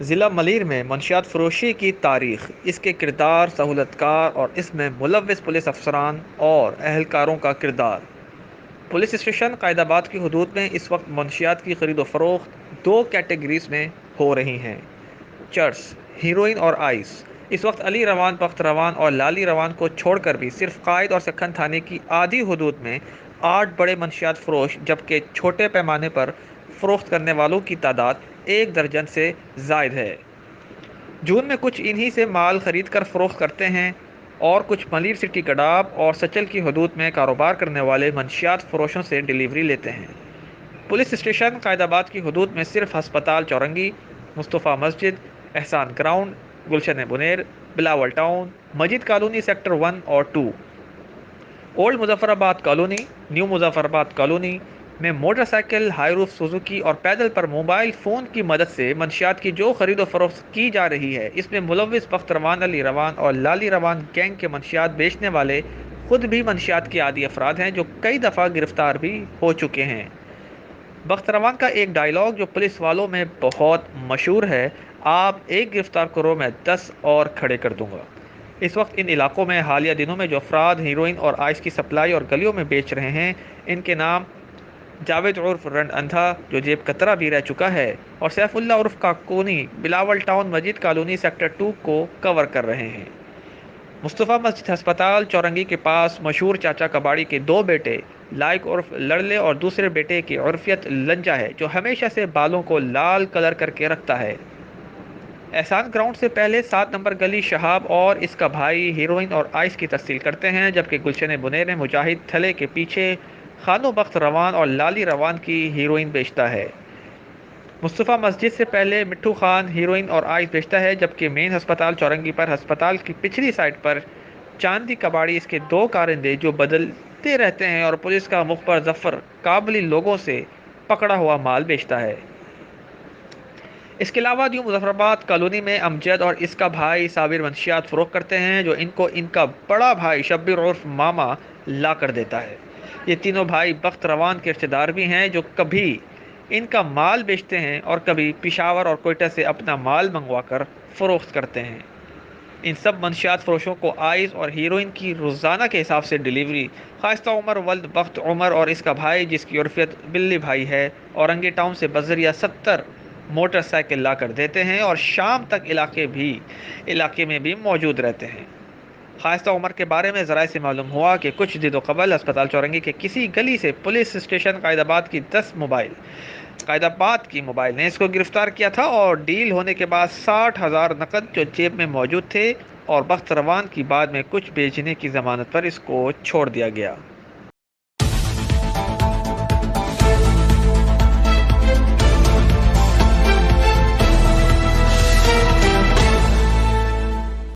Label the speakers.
Speaker 1: ضلع ملیر میں منشیات فروشی کی تاریخ، اس کے کردار، سہولت کار اور اس میں ملوث پولیس افسران اور اہلکاروں کا کردار۔ پولیس اسٹیشن قائد آباد کی حدود میں اس وقت منشیات کی خرید و فروخت دو کیٹیگریز میں ہو رہی ہیں: چرس، ہیروئن اور آئس۔ اس وقت علی روان، بخت روان اور لالی روان کو چھوڑ کر بھی صرف قائد اور سکھن تھانے کی آدھی حدود میں 8 بڑے منشیات فروش، جبکہ چھوٹے پیمانے پر فروخت کرنے والوں کی تعداد 1 درجن سے زائد ہے۔ جون میں کچھ انہی سے مال خرید کر فروخت کرتے ہیں اور کچھ ملیر سٹی گڈاب اور سچل کی حدود میں کاروبار کرنے والے منشیات فروشوں سے ڈیلیوری لیتے ہیں۔ پولیس اسٹیشن قائد آباد کی حدود میں صرف ہسپتال چورنگی، مصطفیٰ مسجد، احسان گراؤنڈ، گلشن بنیر، بلاول ٹاؤن، مجید کالونی سیکٹر 1 اور 2، اولڈ مظفر آباد کالونی، نیو مظفر آباد کالونی میں موٹر سائیکل، ہائی روف سوزوکی اور پیدل پر موبائل فون کی مدد سے منشیات کی جو خرید و فروخت کی جا رہی ہے، اس میں ملوث بخت روان، علی روان اور لالی روان گینگ کے منشیات بیچنے والے خود بھی منشیات کے عادی افراد ہیں، جو کئی دفعہ گرفتار بھی ہو چکے ہیں۔ بخت روان کا ایک ڈائیلاگ جو پولیس والوں میں بہت مشہور ہے: آپ ایک گرفتار کرو، میں 10 اور کھڑے کر دوں گا۔ اس وقت ان علاقوں میں حالیہ دنوں میں جو افراد ہیروئن اور آئس کی سپلائی اور گلیوں میں بیچ رہے ہیں، ان کے نام جاوید عرف رنڈ اندھا، جو جیب کترا بھی رہ چکا ہے، اور سیف اللہ عرف کاکونی، بلاول ٹاؤن، مجید کالونی سیکٹر 2 کو کور کر رہے ہیں۔ مصطفیٰ مسجد ہسپتال چورنگی کے پاس مشہور چاچا کباڑی کے 2 بیٹے، لائق عرف لڑلے اور دوسرے بیٹے کی عرفیت لنجا ہے، جو ہمیشہ سے بالوں کو لال کلر کر کے رکھتا ہے۔ احسان گراؤنڈ سے پہلے 7 نمبر گلی شہاب اور اس کا بھائی ہیروئن اور آئس کی تحصیل کرتے ہیں، جبکہ گلشن بنیر میں مجاہد تھلے کے پیچھے خانو بخت روان اور لالی روان کی ہیروئن بیچتا ہے۔ مصطفیٰ مسجد سے پہلے مٹھو خان ہیروئن اور آئس بیچتا ہے، جبکہ مین ہسپتال چورنگی پر ہسپتال کی پچھلی سائٹ پر چاندی کباڑی اس کے 2 کارندے جو بدلتے رہتے ہیں اور پولیس کا مخبر ظفر کابلی لوگوں سے پکڑا ہوا مال بیچتا ہے۔ اس کے علاوہ نیو مظفر آباد کالونی میں امجد اور اس کا بھائی صابر منشیات فروخت کرتے ہیں، جو ان کو ان کا بڑا بھائی شبیر عرف ماما لا کر دیتا ہے۔ یہ تینوں بھائی بخت روان کے رشتہ دار بھی ہیں، جو کبھی ان کا مال بیچتے ہیں اور کبھی پشاور اور کوئٹہ سے اپنا مال منگوا کر فروخت کرتے ہیں۔ ان سب منشیات فروشوں کو آئس اور ہیروئن کی روزانہ کے حساب سے ڈیلیوری خواستہ عمر ولد بخت عمر اور اس کا بھائی، جس کی عرفیت بلی بھائی ہے، اورنگی ٹاؤن سے بذریعہ 70 موٹر سائیکل لا کر دیتے ہیں اور شام تک علاقے میں بھی موجود رہتے ہیں۔ خواستہ عمر کے بارے میں ذرائع سے معلوم ہوا کہ کچھ دنوں قبل ہسپتال چورنگی کے کسی گلی سے پولیس اسٹیشن قائد آباد کی موبائل نے اس کو گرفتار کیا تھا اور ڈیل ہونے کے بعد 60,000 نقد جو جیب میں موجود تھے اور بخت روان کی بعد میں کچھ بیچنے کی ضمانت پر اس کو چھوڑ دیا گیا۔